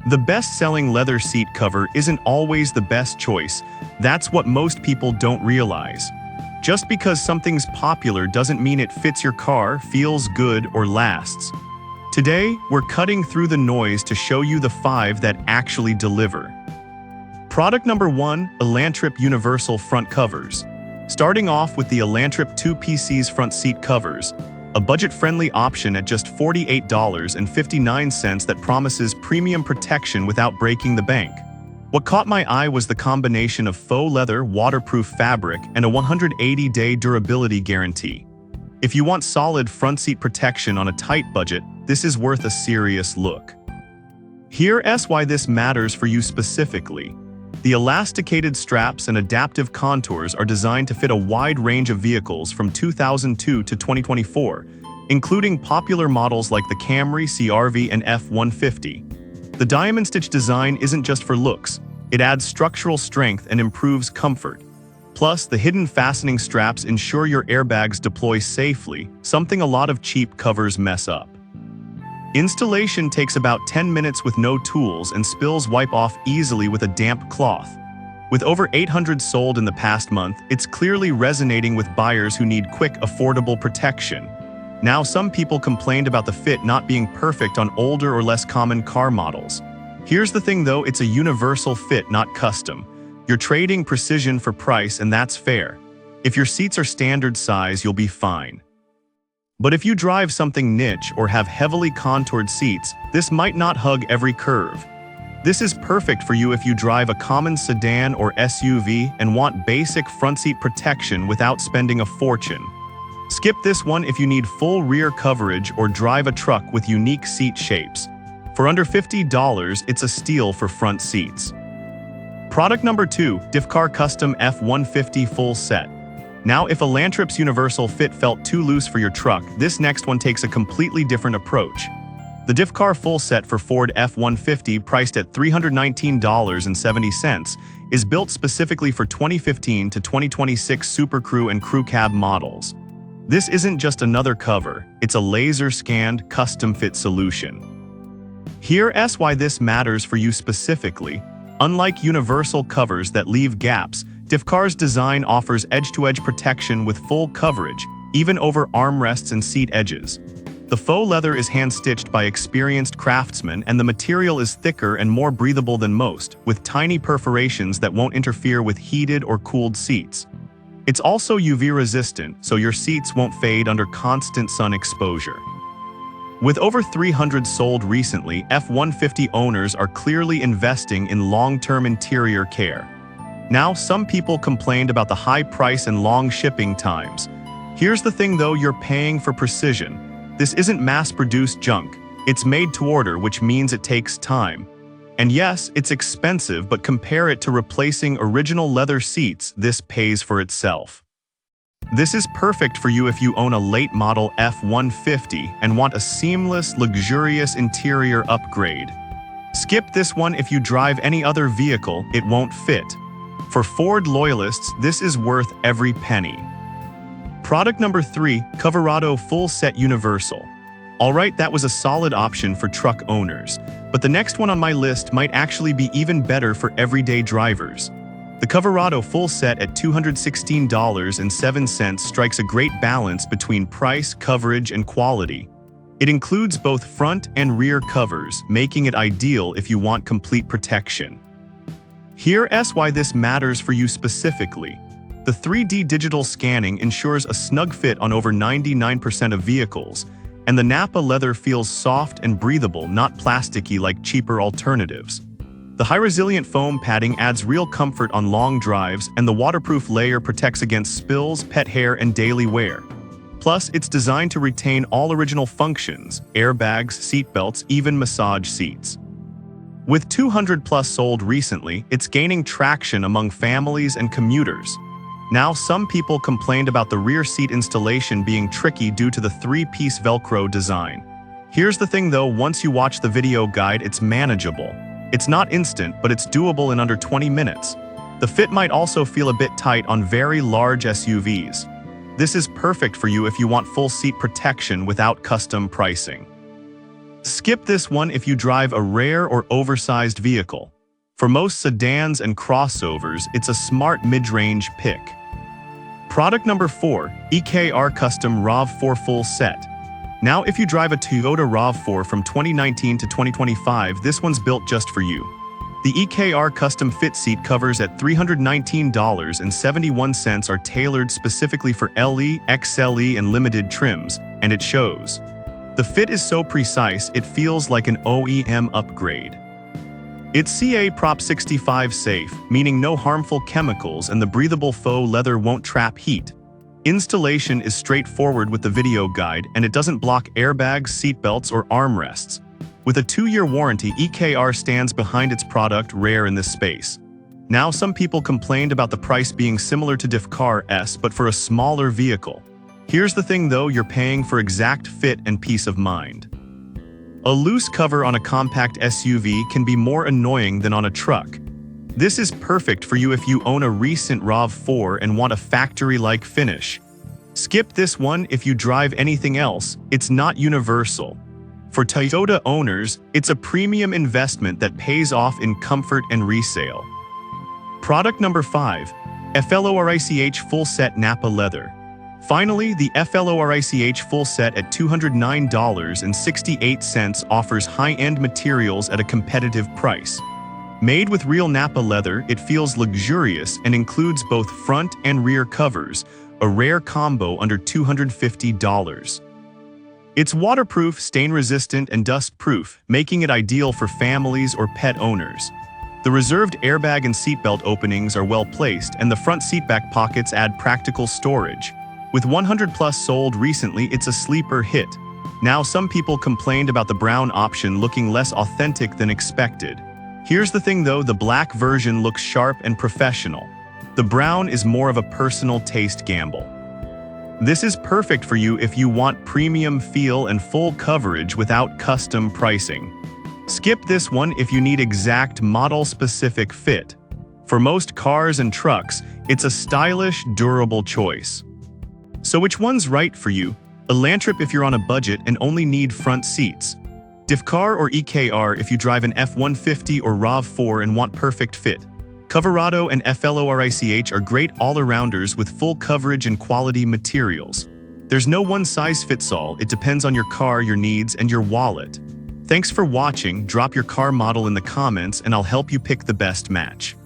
The best-selling leather seat cover isn't always the best choice. That's what most people don't realize. Just because something's popular doesn't mean it fits your car, feels good, or lasts. Today, we're cutting through the noise to show you the 5 that actually deliver. Product number 1, Elantrip Universal Front Covers. Starting off with the Elantrip 2PC's front seat covers, a budget-friendly option at just $48.59 that promises premium protection without breaking the bank. What caught my eye was the combination of faux leather, waterproof fabric, and a 180-day durability guarantee. If you want solid front seat protection on a tight budget, this is worth a serious look. Here's why this matters for you specifically. The elasticated straps and adaptive contours are designed to fit a wide range of vehicles from 2002 to 2024, including popular models like the Camry, CR-V, and F-150. The diamond stitch design isn't just for looks, it adds structural strength and improves comfort. Plus, the hidden fastening straps ensure your airbags deploy safely, something a lot of cheap covers mess up. Installation takes about 10 minutes with no tools, and spills wipe off easily with a damp cloth. With over 800 sold in the past month, it's clearly resonating with buyers who need quick, affordable protection. Now, some people complained about the fit not being perfect on older or less common car models. Here's the thing though, it's a universal fit, not custom. You're trading precision for price, and that's fair. If your seats are standard size, you'll be fine. But if you drive something niche or have heavily contoured seats, this might not hug every curve. This is perfect for you if you drive a common sedan or SUV and want basic front seat protection without spending a fortune. Skip this one if you need full rear coverage or drive a truck with unique seat shapes. For under $50, it's a steal for front seats. Product number 2, Diffcar Custom F-150 Full Set. Now, if Elantrip's universal fit felt too loose for your truck, this next one takes a completely different approach. The Diffcar Full Set for Ford F-150, priced at $319.70, is built specifically for 2015 to 2026 Super Crew and Crew Cab models. This isn't just another cover, it's a laser-scanned, custom-fit solution. Here's why this matters for you specifically. Unlike universal covers that leave gaps, Diffcar's design offers edge-to-edge protection with full coverage, even over armrests and seat edges. The faux leather is hand-stitched by experienced craftsmen, and the material is thicker and more breathable than most, with tiny perforations that won't interfere with heated or cooled seats. It's also UV-resistant, so your seats won't fade under constant sun exposure. With over 300 sold recently, F-150 owners are clearly investing in long-term interior care. Now, some people complained about the high price and long shipping times. Here's the thing though, you're paying for precision. This isn't mass-produced junk. It's made to order, which means it takes time. And yes, it's expensive, but compare it to replacing original leather seats, this pays for itself. This is perfect for you if you own a late-model F-150 and want a seamless, luxurious interior upgrade. Skip this one if you drive any other vehicle, it won't fit. For Ford loyalists, this is worth every penny. Product number 3, Coverado Full Set Universal. Alright, that was a solid option for truck owners, but the next one on my list might actually be even better for everyday drivers. The Coverado Full Set at $216.07 strikes a great balance between price, coverage, and quality. It includes both front and rear covers, making it ideal if you want complete protection. Here's why this matters for you specifically. The 3D digital scanning ensures a snug fit on over 99% of vehicles, and the Nappa leather feels soft and breathable, not plasticky like cheaper alternatives. The high-resilient foam padding adds real comfort on long drives, and the waterproof layer protects against spills, pet hair, and daily wear. Plus, it's designed to retain all original functions: airbags, seatbelts, even massage seats. With 200+ sold recently, it's gaining traction among families and commuters. Now, some people complained about the rear seat installation being tricky due to the 3-piece Velcro design. Here's the thing though, once you watch the video guide, it's manageable. It's not instant, but it's doable in under 20 minutes. The fit might also feel a bit tight on very large SUVs. This is perfect for you if you want full seat protection without custom pricing. Skip this one if you drive a rare or oversized vehicle. For most sedans and crossovers, it's a smart mid-range pick. Product number 4, EKR Custom RAV4 Full Set. Now, if you drive a Toyota RAV4 from 2019 to 2025, this one's built just for you. The EKR Custom Fit seat covers at $319.71 are tailored specifically for LE, XLE, and limited trims, and it shows. The fit is so precise, it feels like an OEM upgrade. It's CA Prop 65 safe, meaning no harmful chemicals and the breathable faux leather won't trap heat. Installation is straightforward with the video guide, and it doesn't block airbags, seatbelts, or armrests. With a 2-year warranty, EKR stands behind its product, rare in this space. Now, some people complained about the price being similar to DIFCAR S, but for a smaller vehicle. Here's the thing though, you're paying for exact fit and peace of mind. A loose cover on a compact SUV can be more annoying than on a truck. This is perfect for you if you own a recent RAV4 and want a factory-like finish. Skip this one if you drive anything else, it's not universal. For Toyota owners, it's a premium investment that pays off in comfort and resale. Product number 5, FLORICH Full Set Nappa Leather. Finally, the FLORICH Full Set at $209.68 offers high-end materials at a competitive price. Made with real Nappa leather, it feels luxurious and includes both front and rear covers, a rare combo under $250. It's waterproof, stain-resistant, and dust-proof, making it ideal for families or pet owners. The reserved airbag and seatbelt openings are well placed, and the front seatback pockets add practical storage. With 100+ sold recently, it's a sleeper hit. Now, some people complained about the brown option looking less authentic than expected. Here's the thing though, the black version looks sharp and professional. The brown is more of a personal taste gamble. This is perfect for you if you want premium feel and full coverage without custom pricing. Skip this one if you need exact model-specific fit. For most cars and trucks, it's a stylish, durable choice. So which one's right for you? Elantrip if you're on a budget and only need front seats. DIFCAR or EKR if you drive an F-150 or RAV4 and want perfect fit. Coverado and FLORICH are great all-arounders with full coverage and quality materials. There's no one-size-fits-all, it depends on your car, your needs, and your wallet. Thanks for watching, drop your car model in the comments and I'll help you pick the best match.